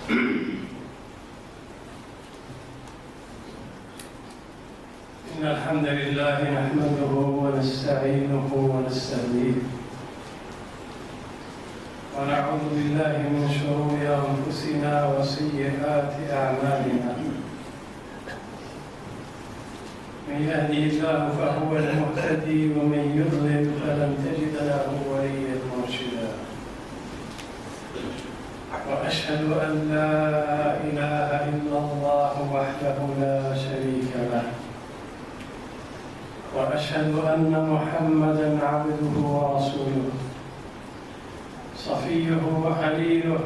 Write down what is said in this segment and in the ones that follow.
إن الحمد لله نحمده ونستعينه ونستهديه ونعوذ بالله من شرور أنفسنا وسيئات أعمالنا. من يهده الله فهو المهتدي ومن يضلل فلن تجد له وليا مرشدا. وأشهد أن لا إله إلا الله وحده لا شريك له، وأشهد أن محمدًا عبده ورسوله صفيه وخليله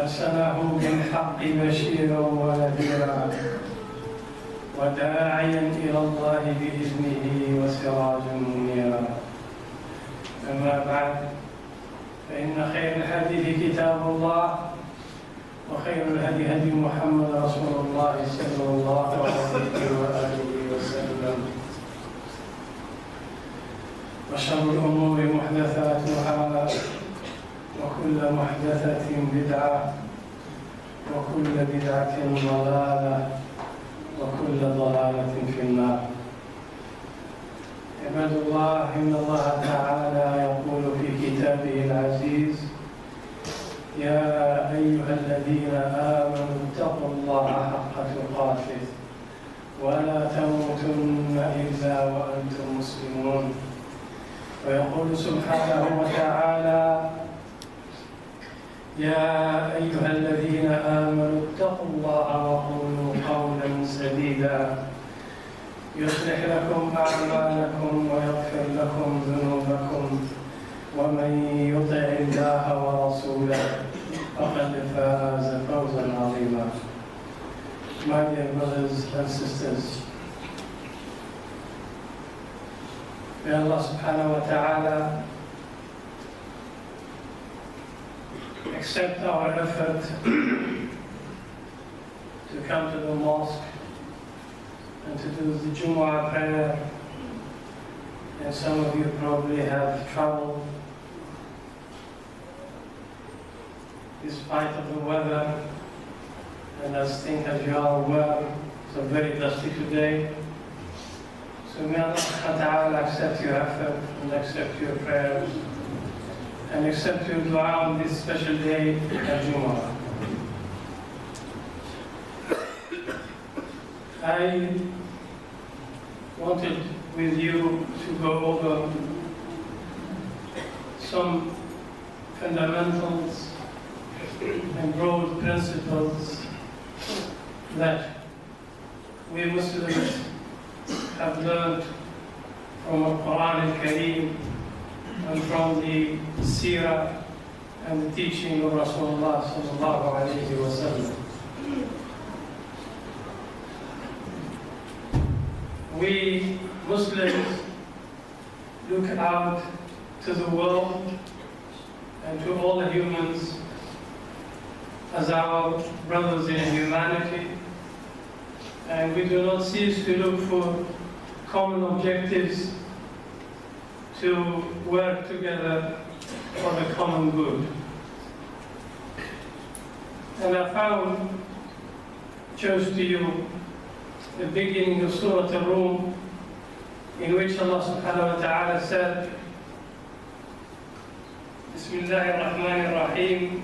أرسله بالحق بشيرا ونذيرا وداعيا إلى الله بإذنه وسراجا منيرا. أما بعد، فإن خير الحديث كتاب الله، وخير الهدي هدي محمد رسول الله صلى الله عليه وآله وسلم، وشر الأمور محدثاتها، وكل محدثة بدعة، وكل بدعة ضلالة، وكل ضلالة في النار. عباد الله، إن الله تعالى يقول في كتابه العزيز: يا أيها الذين آمنوا اتقوا الله حق تقاته ولا تموتن إلا وأنتم مسلمون. ويقول سبحانه وتعالى: يا أيها الذين آمنوا اتقوا الله وقولوا قولا سديدا يصلح لكم أعمالكم ويغفر لكم ذنوبكم، ومن يطع الله ورسوله فقد فاز فوزا عظيما. My dear brothers and sisters, may Allah subhanahu wa ta'ala accept our effort to come to the mosque and to do the Jumu'ah prayer. And some of you probably have traveled despite of the weather, and as you are aware, it's very dusty today. So may Allah subhanahu wa ta'ala accept your effort and accept your prayers and accept your dua on this special day of Jumu'ah. I wanted with you to go over some fundamentals and broad principles that we Muslims have learned from the Quran al-Kareem and from the Seerah and the teaching of Rasulullah sallallahu alayhi wa sallam. We Muslims look out to the world and to all the humans as our brothers in humanity, and we do not cease to look for common objectives to work together for the common good. And I chose to you the beginning of Surah Al-Rum, in which Allah subhanahu wa ta'ala said: Bismillahir Rahmanir Rahim,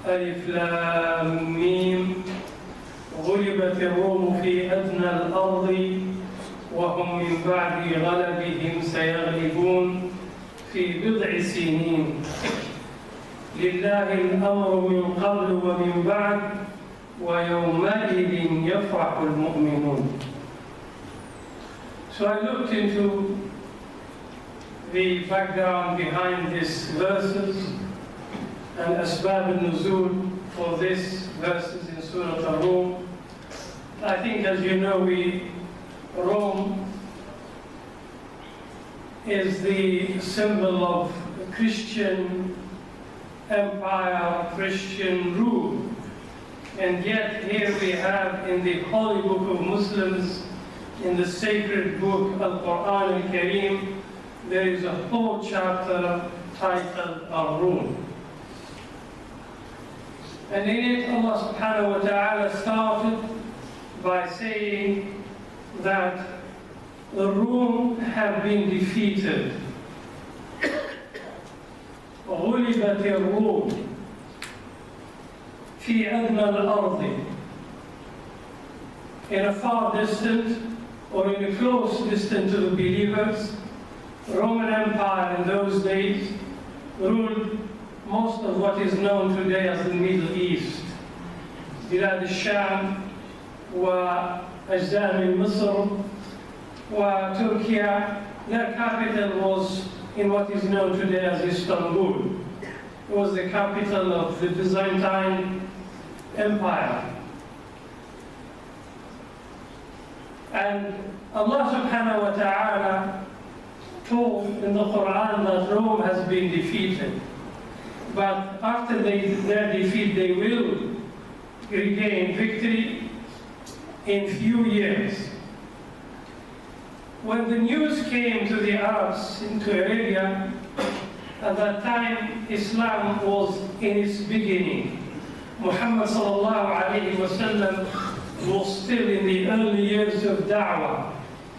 Alif Lam Mim, غلبت الروم في أدنى الأرض وهم من بعد غلبهم سيغلبون في بضع سنين لله الأمر من قبل ومن بعد ويومئذ يفرح المؤمنون. So I looked into the background behind these verses and asbab al-nuzul for these verses in Surah Al-Rum. I think, as you know, Rome is the symbol of Christian empire, Christian rule. And yet here we have in the holy book of Muslims, in the sacred book Al-Quran Al-Kareem, there is a whole chapter titled Ar-Rum. And in it, Allah subhanahu wa ta'ala started by saying that the Rum have been defeated. غُلِبَتِ الرُّومُ فِي أَدْنَى الْأَرْضِ. In a far distant or in a close distance to the believers, the Roman Empire in those days ruled most of what is known today as the Middle East. بلاد الشام وأجزاء من مصر وتركيا. Their capital was in what is known today as Istanbul. It was the capital of the Byzantine Empire. And Allah subhanahu wa ta'ala told in the Quran that Rome has been defeated. But after their defeat, they will regain victory in few years. When the news came to the Arabs into Arabia, at that time Islam was in its beginning. Muhammad sallallahu alayhi wa sallam was still in the early years of da'wah,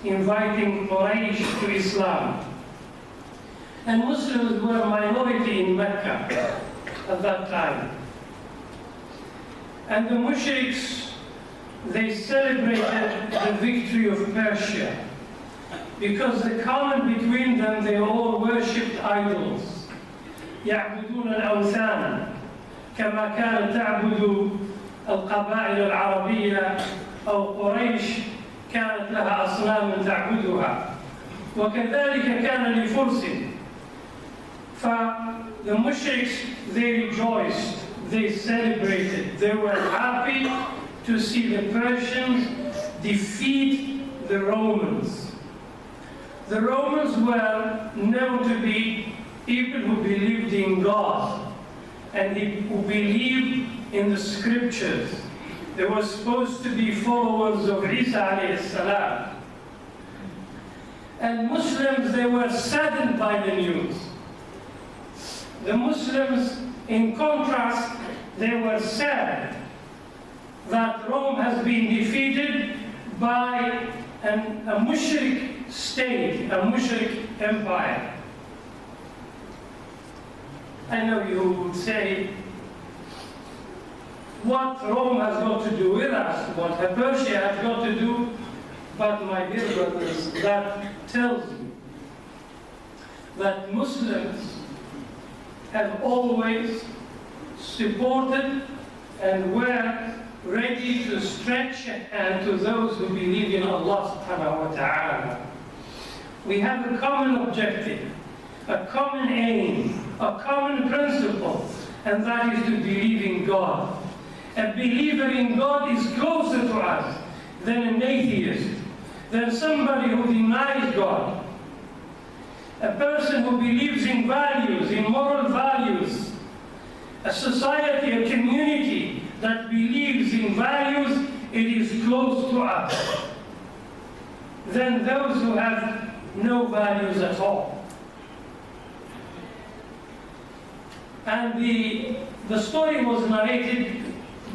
inviting Quraysh to Islam. And Muslims were a minority in Mecca at that time. And the mushriks, they celebrated the victory of Persia because the common between them, they all worshipped idols. يعبدون الأوثان كما كانت تعبد القبائل العربية أو قريش كانت لها أصنام تعبدها وكذلك كان لفرس. The mushriks, they rejoiced, they celebrated, they were happy to see the Persians defeat the Romans. The Romans were known to be people who believed in God and who believed in the scriptures. They were supposed to be followers of Isa alayhi salam. And Muslims, they were saddened by the news. The Muslims, in contrast, they were sad that Rome has been defeated by a mushrik state, a mushrik empire. I know you would say, what Rome has got to do with us, what Persia has got to do, but my dear brothers, that tells you that Muslims have always supported and were ready to stretch a hand to those who believe in Allah subhanahu wa ta'ala. We have a common objective, a common aim, a common principle, and that is to believe in God. A believer in God is closer to us than an atheist, than somebody who denies God. A person who believes in values, in moral values, a society, a community that believes in values, it is close to us than those who have no values at all. And the story was narrated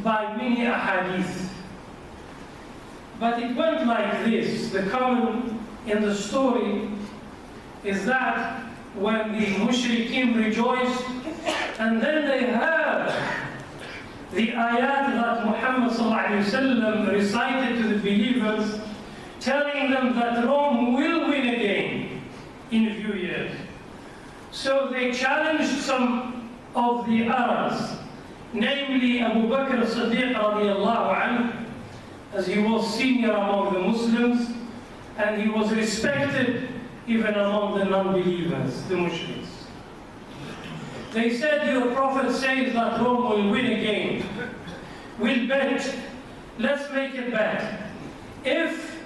by many ahadith. But it went like this. The common in the story is that when the mushrikeen rejoiced, and then they heard the ayat that Muhammad ﷺ recited to the believers, telling them that Rome will win again in a few years. So they challenged some of the Arabs, namely Abu Bakr as-Siddiq radiallahu anhu, as he was senior among the Muslims, and he was respected even among the non-believers, the mushriks. They said, your prophet says that Rome will win again. We'll bet. Let's make a bet. If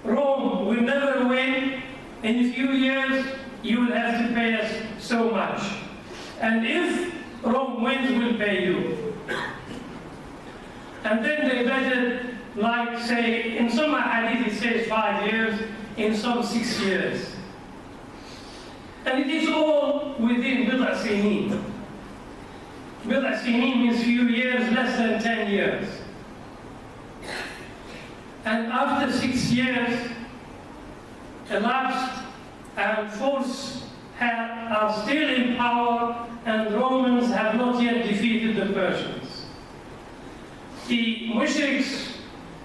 Rome will never win, in a few years, you will have to pay us so much. And if Rome wins, we'll pay you. And then they betted, like, say, in some hadith it says 5 years, in some 6 years. And it is all within بضع بضع سنين means few years, less than 10 years. And after 6 years elapsed and force are still in power, and the Romans have not yet defeated the Persians. The mushriks,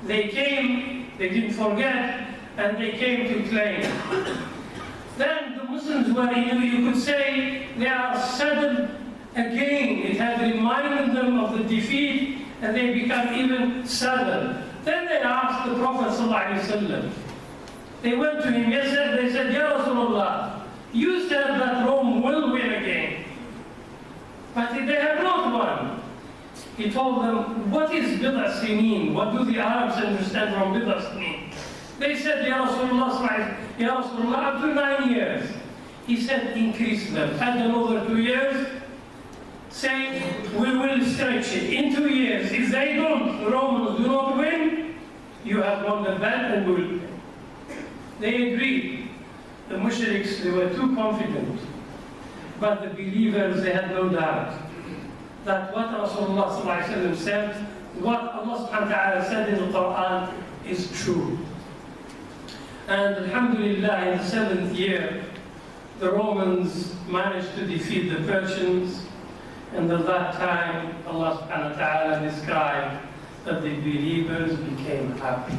they came, they didn't forget, and they came to claim. Then the Muslims were, you could say, they are saddened again. It had reminded them of the defeat, and they become even saddened. Then they asked the Prophet ﷺ. They went to him, they said, Ya Rasulullah, you said that Rome will win again, but they have not won. He told them, what is bid'a sinin? What do the Arabs understand from bid'a sinin? They said, Ya Rasulullah, up to 9 years. He said, increase them. Add another 2 years. Say, we will stretch it. In 2 years, if they don't, the Romans do not win, you have won the bet and we will win. They agreed. The mushriks, they were too confident. But the believers, they had no doubt that what Rasulullah ﷺ said, what Allah subhanahu wa ta'ala said in the Quran is true. And alhamdulillah, in the 7th year, the Romans managed to defeat the Persians. And at that time, Allah subhanahu wa ta'ala described that the believers became happy.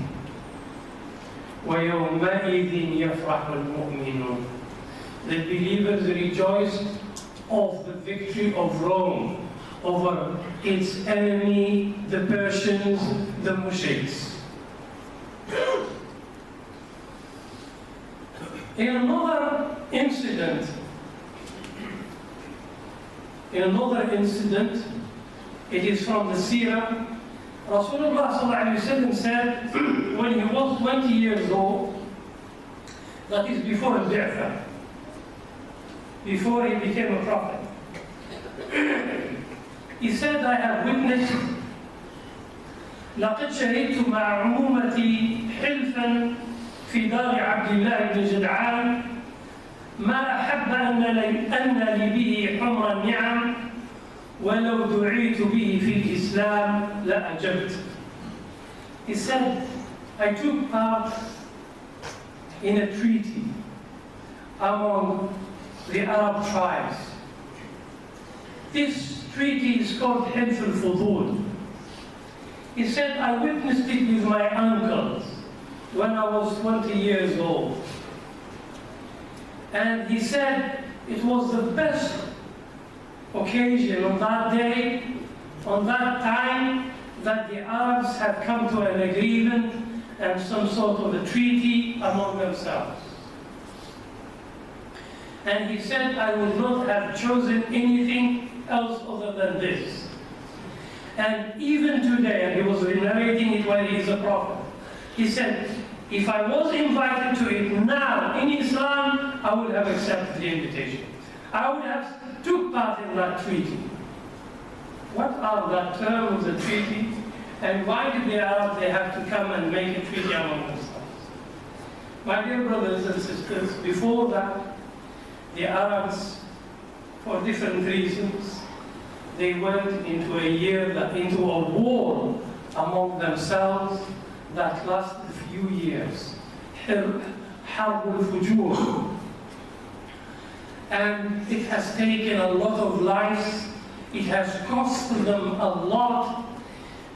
وَيَوْمَئِذٍ يَفْرَحُ الْمُؤْمِنُونَ. The believers rejoiced of the victory of Rome over its enemy, the Persians, the mushriks. In another incident, it is from the Seerah. Rasulullah ﷺ said, when he was 20 years old, that is before al-Bi'thah, before he became a prophet, he said, I have witnessed لقد شهدت مع عمومتي حلفا في دار عبد الله بن جدعان ما أحب أن لي به حمر النعم ولو دعيت به في الإسلام لأجبت. He said, I took part in a treaty among the Arab tribes. This treaty is called Hilf al-Fudul. He said, I witnessed it with my uncles when I was 20 years old. And he said it was the best occasion on that day, on that time, that the Arabs had come to an agreement and some sort of a treaty among themselves. And he said, I would not have chosen anything else other than this. And even today, and he was narrating it while he is a prophet, he said, if I was invited to it now in Islam, I would have accepted the invitation. I would have took part in that treaty. What are the terms of the treaty? And why did the Arabs, they have to come and make a treaty among themselves? My dear brothers and sisters, before that, the Arabs, for different reasons, they went into into a war among themselves that lasted a few years. حرب الفجور. And it has taken a lot of lives. It has cost them a lot.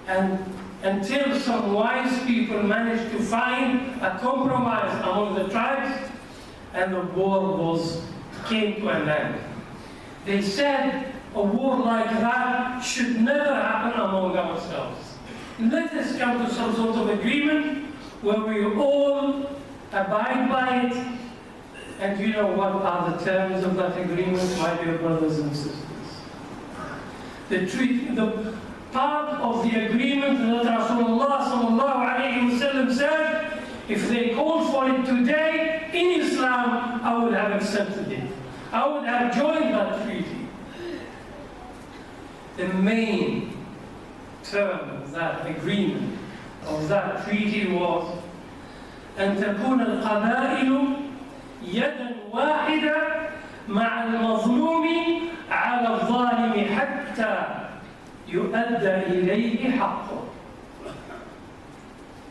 And until some wise people managed to find a compromise among the tribes, and the war came to an end. They said a war like that should never happen among ourselves. Let us come to some sort of agreement where we all abide by it. And you know what are the terms of that agreement, my dear brothers and sisters? The part of the agreement that Rasulullah ﷺ said, if they called for it today in Islam, I would have accepted it. I would have joined that treaty. The main term of that agreement, of that treaty was أن تكون القبائل يدا واحدة مع المظلوم على الظالم حتى يؤدى إليه حقه.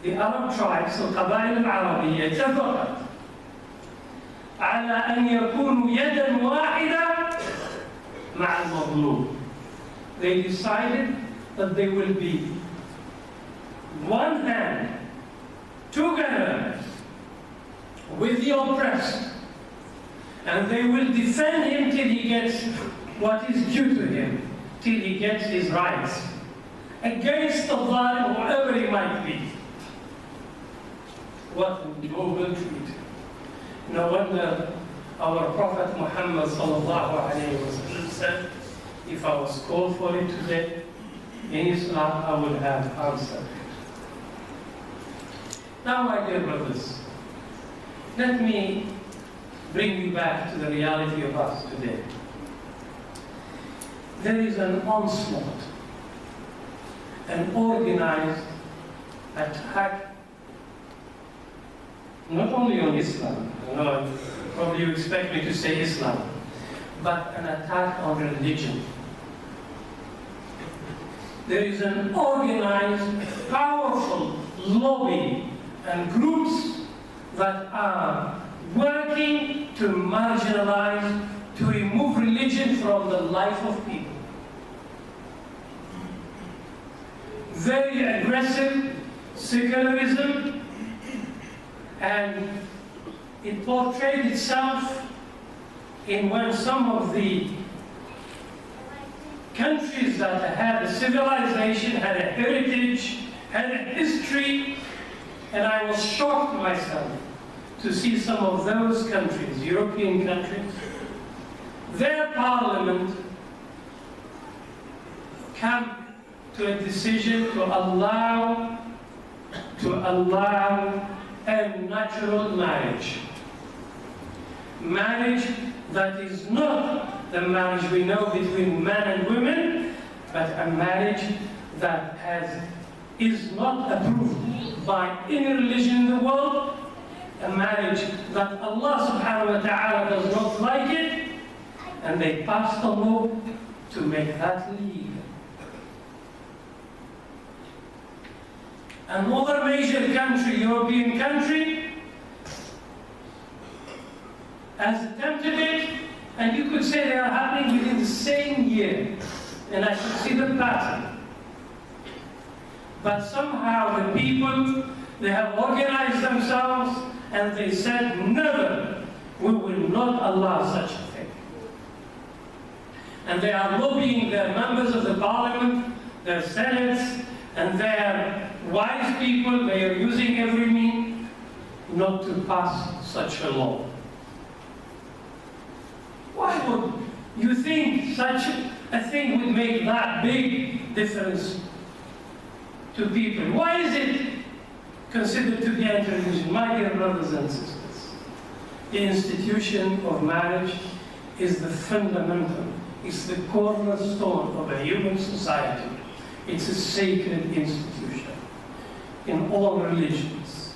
The Arab tribes, القبائل العربية اتفقت على أن يكونوا يدا واحدة مع المظلوم. They decided that they will be one hand together with the oppressed, and they will defend him till he gets what is due to him, till he gets his rights, against the zalim, whoever he might be. What a noble treat. No wonder our Prophet Muhammad sallallahu alayhi wa sallam said, if I was called for it today, in Islam, I would have answered it. Now, my dear brothers, let me bring you back to the reality of us today. There is an onslaught, an organized attack, not only on Islam, probably you expect me to say Islam, but an attack on religion. There is an organized, powerful lobby and groups that are working to marginalize, to remove religion from the life of people. Very aggressive secularism, and it portrayed itself in when some of the countries that had a civilization, had a heritage, had a history, and I was shocked myself to see some of those countries, European countries, their parliament come to a decision to allow a natural marriage. Marriage that is not the marriage we know between men and women, but a marriage that is not approved by any religion in the world, a marriage that Allah subhanahu wa ta'ala does not like it, and they passed a law to make that legal. Another major country, European country, has attempted it, and you could say they are happening within the same year, and I could see the pattern. But somehow the people, they have organized themselves, and they said, never, we will not allow such a thing. And they are lobbying their members of the parliament, their senates, and their wise people. They are using every means not to pass such a law. Why would you think such a thing would make that big difference to people? Why is it considered to be anti-religion? My dear brothers and sisters, the institution of marriage is the fundamental, it's the cornerstone of a human society. It's a sacred institution in all religions.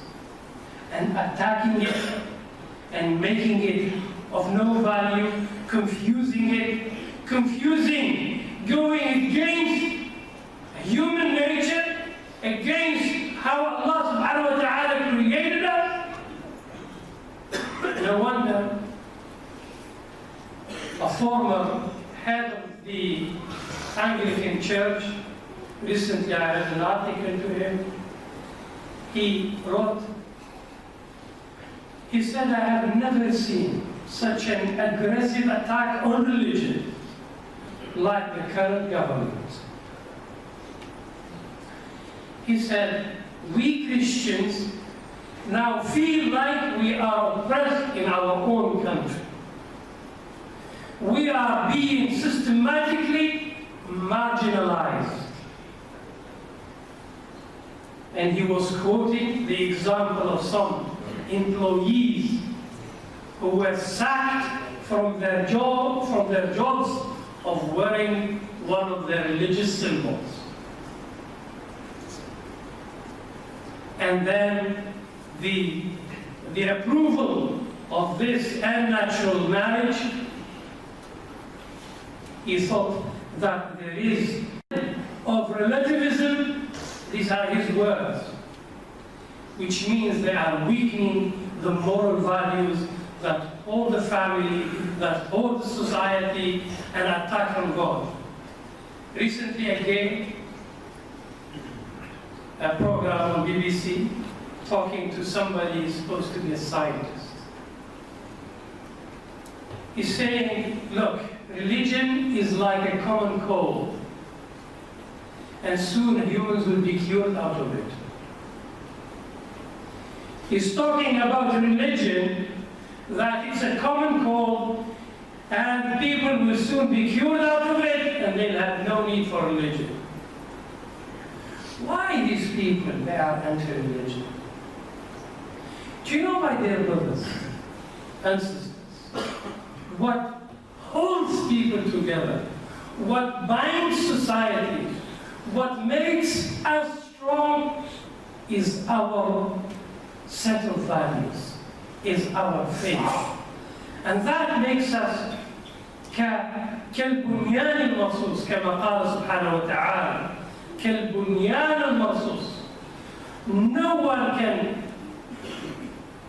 And attacking it and making it of no value, confusing, going against human nature, against how Allah subhanahu wa ta'ala created us. No wonder a former head of the Anglican Church, recently I read an article to him, he wrote, he said, I have never seen such an aggressive attack on religion like the current government. He said, we Christians now feel like we are oppressed in our own country. We are being systematically marginalized. And he was quoting the example of some employees who were sacked from their jobs of wearing one of their religious symbols. And then the approval of this unnatural marriage, he thought that there is relativism, these are his words, which means they are weakening the moral values that hold the family, that hold the society, and attack on God. Recently I gave a program on BBC talking to somebody who's supposed to be a scientist. He's saying, look, religion is like a common cold, and soon humans will be cured out of it. He's talking about religion, that it's a common cold, and people will soon be cured out of it, and they'll have no need for religion. Why these people, they are anti-religion? Do you know, my dear brothers and sisters, what holds people together, what binds society, what makes us strong is our set of values, is our faith. And that makes us كالبنيان المرصوص كما قال سبحانه وتعالى كالبنيان المرصوص. No one can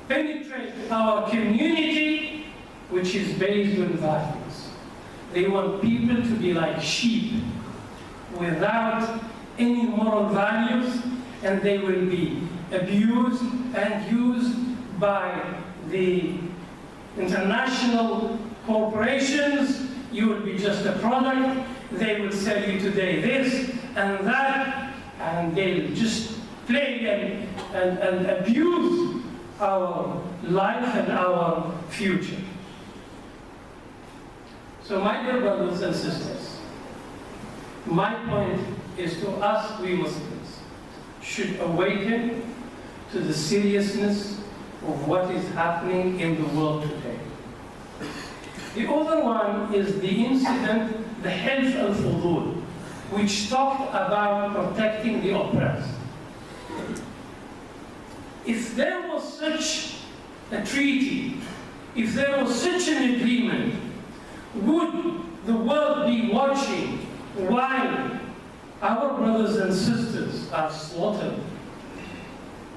penetrate our community which is based on values. They want people to be like sheep without any moral values, and they will be abused and used by the international corporations. You will be just a product. They will sell you today this and that, and they'll just play and abuse our life and our future. So my dear brothers and sisters, my point is to us, we Muslims, should awaken to the seriousness of what is happening in the world today. The other one is the incident, the Health al-Fudul, which talked about protecting the oppressed. If there was such a treaty, if there was such an agreement, would the world be watching while our brothers and sisters are slaughtered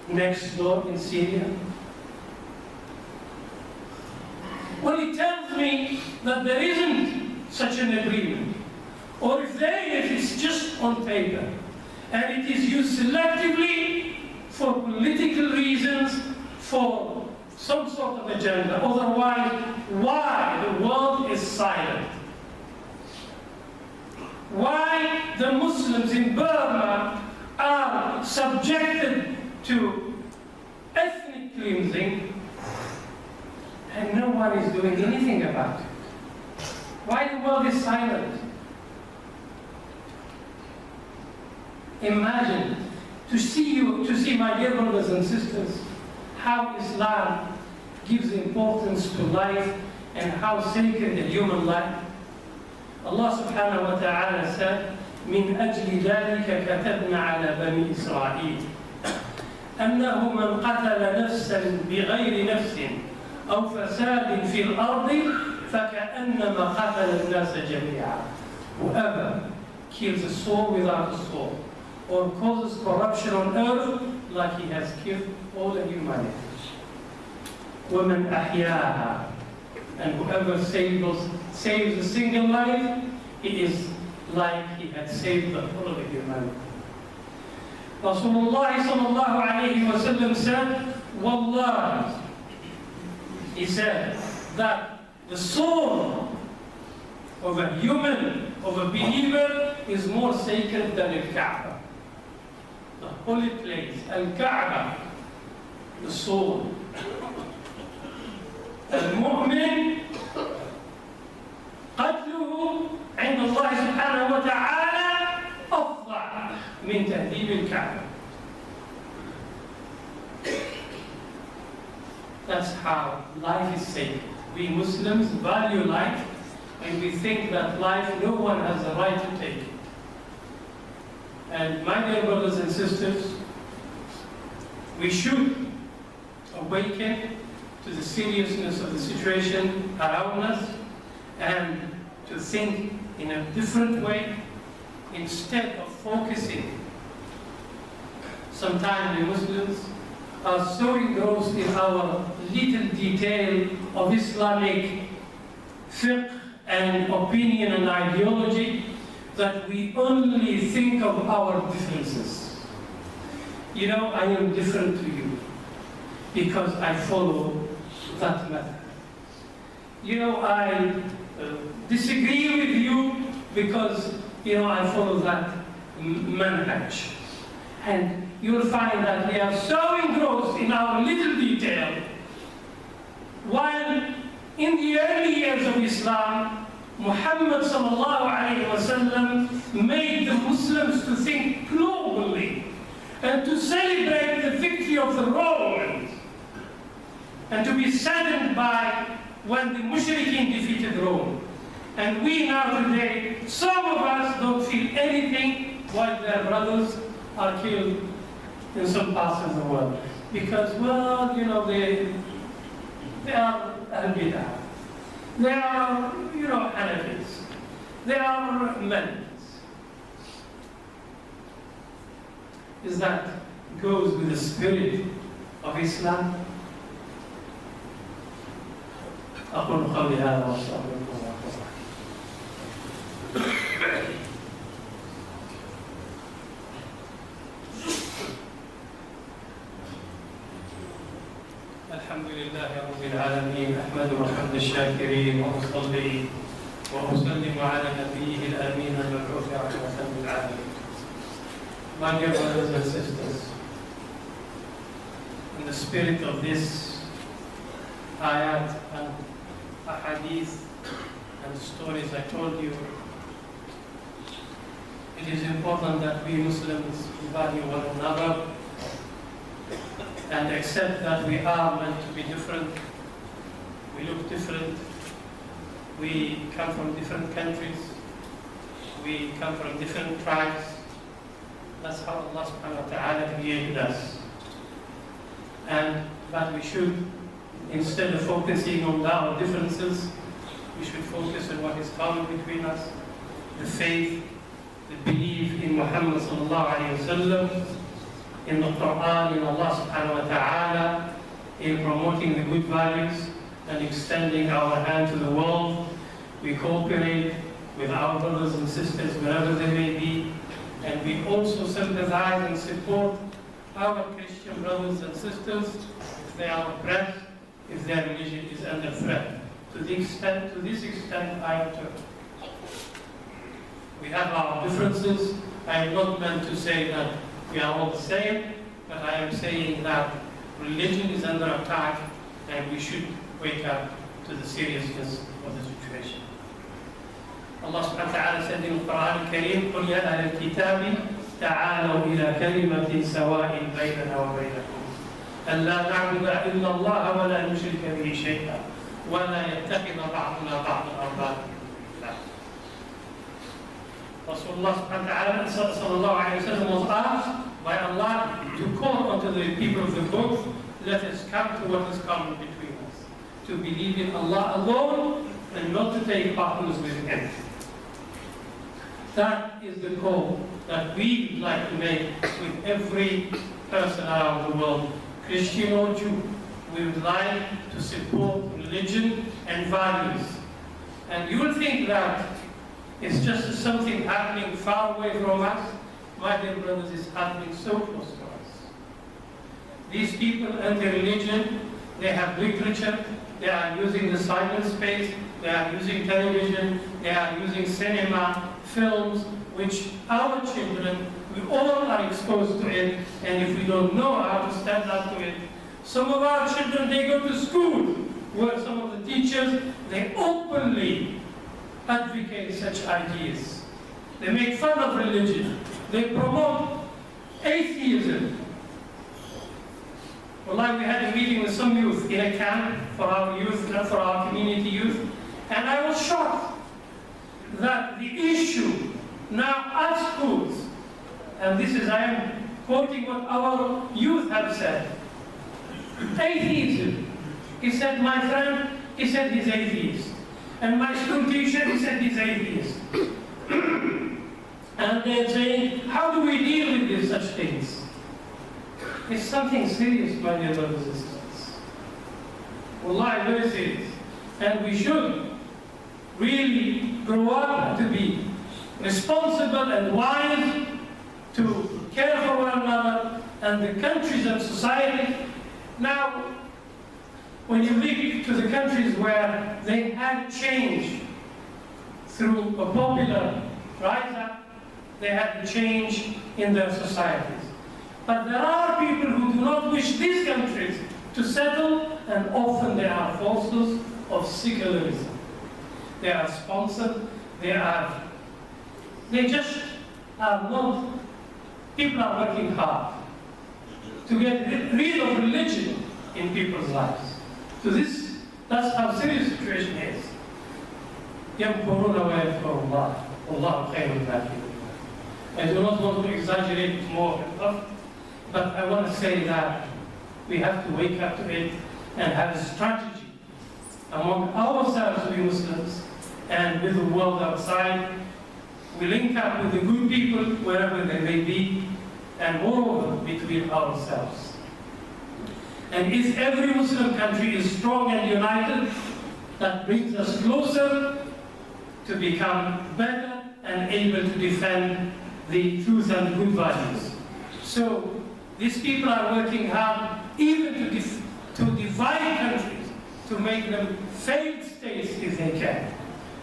next door in Syria? Well, it tells me that there isn't such an agreement. Or if it's just on paper, and it is used selectively for political reasons, for some sort of agenda. Otherwise, why the world is silent? Why the Muslims in Burma are subjected to ethnic cleansing and no one is doing anything about it? Why the world is silent? Imagine to see my dear brothers and sisters, how Islam gives importance to life and how sacred a human life. Allah subhanahu wa ta'ala said, من أجل ذلك كتبنا على بني إسرائيل أنه من قتل نفسا بغير نفس أو فساد في الأرض فكأنما قتل الناس جميعا. Whoever kills a soul without a soul or causes corruption on earth, like he has killed all the humanity. وَمَنْ أَحْيَاهَا, and whoever saves a single life, it is like he had saved the whole of humanity. Rasulullah sallallahu alayhi wa sallam said, Wallah, he said that the soul of a human, of a believer, is more sacred than Al-Kaaba. The holy place, Al-Kaaba, the soul. المؤمن قتله عند الله سبحانه وتعالى أفضل من تهذيب الكعبة. That's how life is sacred. We Muslims value life, and we think that life, no one has the right to take it. And my dear brothers and sisters, we should awaken to the seriousness of the situation around us and to think in a different way, instead of focusing, sometimes the Muslims are so engrossed in our little detail of Islamic fiqh and opinion and ideology that we only think of our differences. You know, I am different to you because I follow that method. You know, I disagree with you because, you know, I follow that manhaj. And you'll find that we are so engrossed in our little detail, while in the early years of Islam, Muhammad sallallahu alayhi wa sallam made the Muslims to think globally and to celebrate the victory of the Romans and to be saddened by when the Mushrikeen defeated Rome. And we now today, some of us don't feel anything while their brothers are killed in some parts of the world. Because, well, you know, they are al-Bid'ah. They are, you know, Hanafis. They are Maliks. Is that goes with the spirit of Islam? أقول قولي هذا وأستغفر الله. الحمد لله رب العالمين، أحمده حمد الشاكرين وأصلي وأسلم على نبيه الأمين المبعوث رحمة للعالمين. My dear brothers and sisters, in the spirit of this ayat and ahadith and stories I told you, it is important that we Muslims value one another and accept that we are meant to be different. We look different. We come from different countries. We come from different tribes. That's how Allah subhanahu wa ta'ala created us. But we should, instead of focusing on our differences, we should focus on what is common between us, the faith, the belief in Muhammad sallallahu alayhi wa sallam, in the Quran, in Allah subhanahu wa ta'ala, in promoting the good values and extending our hand to the world. We cooperate with our brothers and sisters wherever they may be, and we also sympathize and support our Christian brothers and sisters if they are oppressed, if their religion is under threat. To this extent, I am to. We have our differences. I am not meant to say that we are all the same, but I am saying that religion is under attack and we should wake up to the seriousness of the situation. Allah subhanahu wa ta'ala said in the Quran al-Kareem, قُلْ يَا أَهْلَ الْكِتَابِ تَعَالَوْا إِلَى كَلِمَةٍ سَوَاءٍ بَيْنَنَا وَبَيْنَكُمْ أَلَّا نَعْبُدَ إِلَّا اللَّهَ وَلَا نُشْرِكَ بِهِ شَيْئًا وَلَا يَتَّخِذَ بَعْضُنَا بَعْضًا أَرْبَابًا مِنْ دُونِ اللَّهِ. Rasulullah subhanahu wa ta'ala sallallahu alayhi wa sallam was asked by Allah to call unto the people of the book, let us come to what is common between us, to believe in Allah alone and not to take partners with Him. That is the call that we would like to make with every person around the world, Christian or Jew. We would like to support religion and values. And you will think that it's just something happening far away from us. My dear brothers, it's happening so close to us. These people and their religion, they have literature, they are using the cyberspace, they are using television, they are using cinema, films, which our children, we all are exposed to it, and if we don't know how to stand up to it, some of our children, they go to school, where some of the teachers, they openly advocate such ideas. They make fun of religion. They promote atheism. Wallahi, we had a meeting with some youth in a camp for our youth, for our community youth, and I was shocked that the issue now at schools, and this is, I am quoting what our youth have said, atheism. He said, my friend, he said he's atheist. And my school teacher, he said he's atheist. And And they're saying, how do we deal with these such things? It's something serious, my dear brothers and sisters. Wallahi, very serious. And we should really grow up to be responsible and wise, to care for one another and the countries and society. Now, when you look to the countries where they had change through a popular rise up, they had change in their societies. But there are people who do not wish these countries to settle, and often they are forces of secularism. They are sponsored, they just are not, people are working hard to get rid of religion in people's lives. So that's how serious the situation is. يَمْكُرُونَ وَيَمْكُرُ اللَّهُ وَاللَّهُ خَيْرُ الْمَاكِرِينَ. I do not want to exaggerate more, but I want to say that we have to wake up to it and have a strategy among ourselves, we Muslims, and with the world outside. We link up with the good people, wherever they may be, and moreover, between ourselves. And if every Muslim country is strong and united, that brings us closer to become better and able to defend the truth and good values. So, these people are working hard even to divide countries, to make them failed states if they can.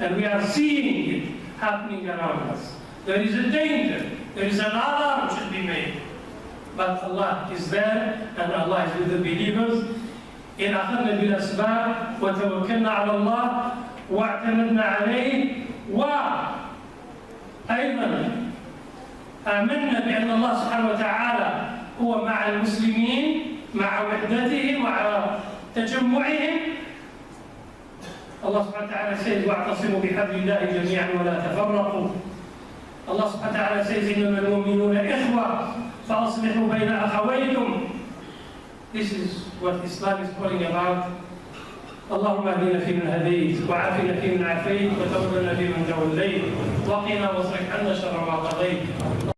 And we are seeing it happening around us. There is a danger, there is an alarm should be made. But Allah is there, and Allah is with the believers. إِنْ أَخَذْنَا بِالْأَسْبَابِ وَتَوَكَّلْنَا عَلَى اللَّهِ وَاعْتَمَدْنَا عَلَيْهِ وأيضا آمنا بأن الله سبحانه وتعالى هو مع المسلمين، مع وحدتهم، مع تجمعهم. الله سبحانه وتعالى says واعتصموا بحبل الله جميعا ولا تفرقوا. Allah subhanahu wa ta'ala says إنما المؤمنون إخوة فأصلحوا بين أخويكم. This is what Islam is calling about. اللهم اهدنا فيمن هديت وعافنا فيمن عافيت وتولنا فيمن توليت وقنا واصرف عنا شر ما قضيت.